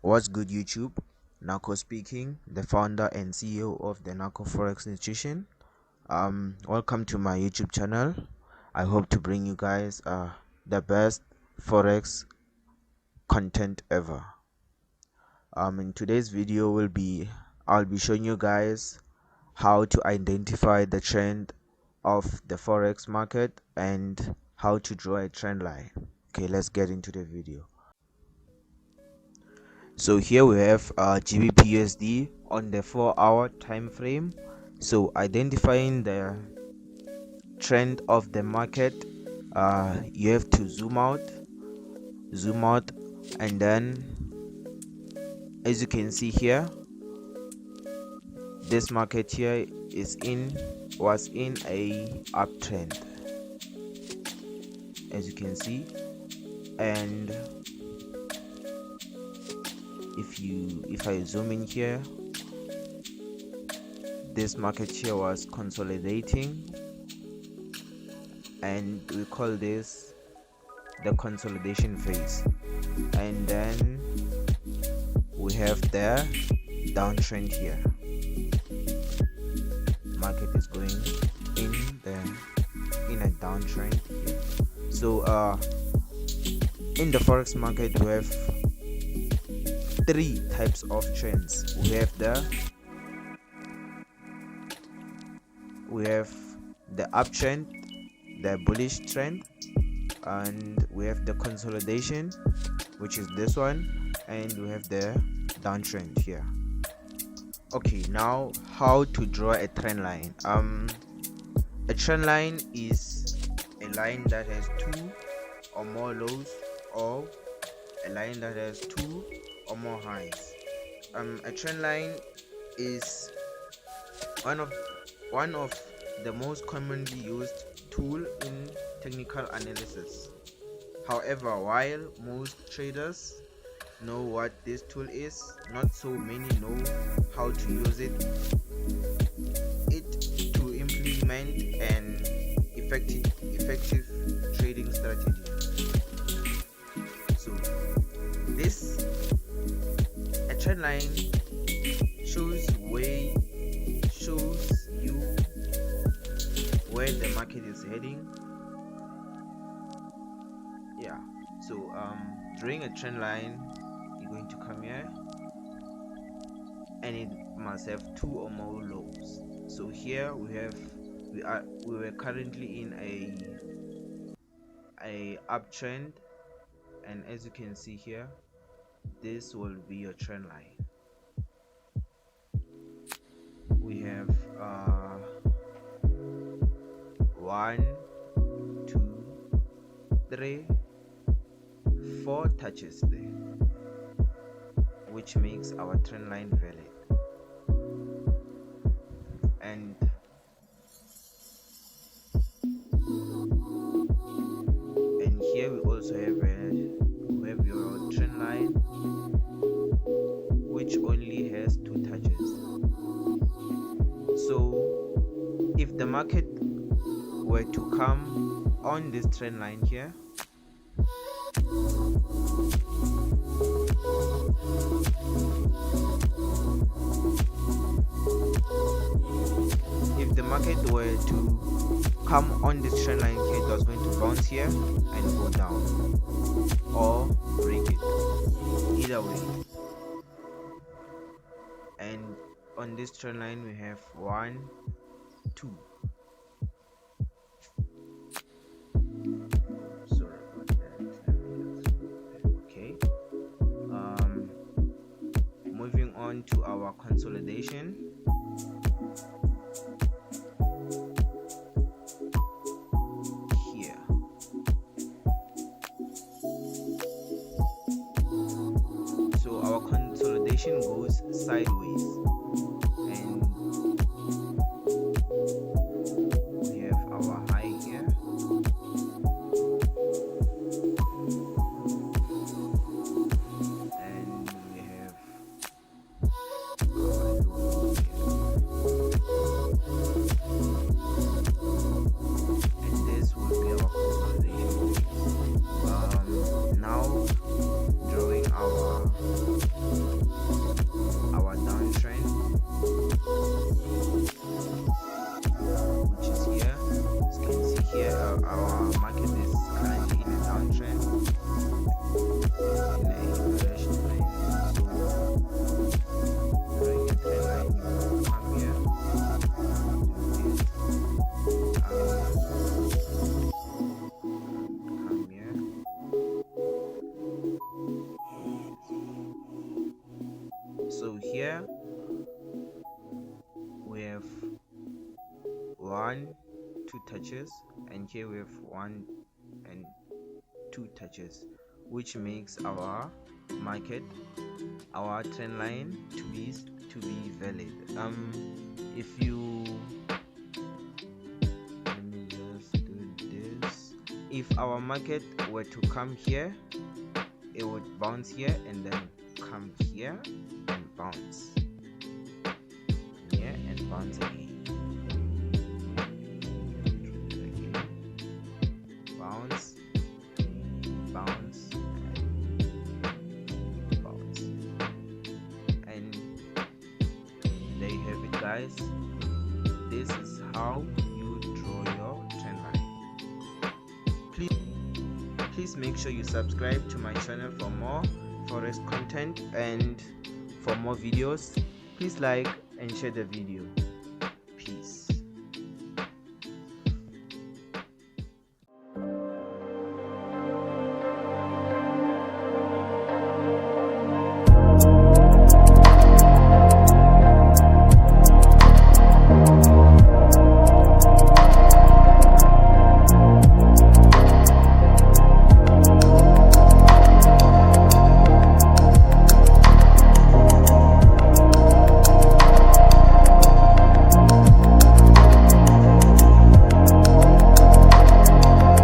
What's good, YouTube? Nako speaking, the founder and CEO of the Nako Forex Nutrition. Welcome to my YouTube channel. I hope to bring you guys the best Forex content ever. In today's video I'll be showing you guys how to identify the trend of the Forex market and how to draw a trend line. Okay, let's get into the video. So here we have GBP/USD on the 4-hour time frame. So identifying the trend of the market, you have to zoom out, and then as you can see here, this market here was in a uptrend, as you can see. And if I zoom in here, this market here was consolidating, and we call this the consolidation phase. And then we have the downtrend here. Market is going in a downtrend here. So in the forex market we have three types of trends. We have the uptrend, the bullish trend, and we have the consolidation, which is this one, and we have the downtrend here. Okay, now how to draw a trend line. A trend line is a line that has two or more lows, or a line that has two or more highs. A trend line is one of the most commonly used tool in technical analysis. However, while most traders know what this tool is, not so many know how to use it to implement an effective trading strategy. So a trend line shows you where the market is heading. Yeah, so drawing a trend line, you're going to come here, and it must have two or more lows. So here we were currently in a uptrend, and as you can see here, this will be your trend line. We have 1, 2, 3, 4 touches there, which makes our trend line valid. And here we also have your trend line, which only has 2 touches. So if the market were to come on this trend line here, it was going to bounce here and go down, or break it, either way. And on this trend line we have 1, 2. Sorry about that. Okay. Moving on to our consolidation. Here. So our consolidation goes sideways, and we have our high here, and we have our low here, and this will be our consolidation. Now drawing our here we have 1 2 touches, and here we have 1 and 2 touches, which makes our market, our trend line to be valid. If you, let me just do this, if our market were to come here, it would bounce here and then come here and bounce here and bounce again, bounce, bounce, and bounce. And there you have it, guys. This is how you draw your trend line. Please make sure you subscribe to my channel for more forex content, and for more videos please like and share the video. Peace.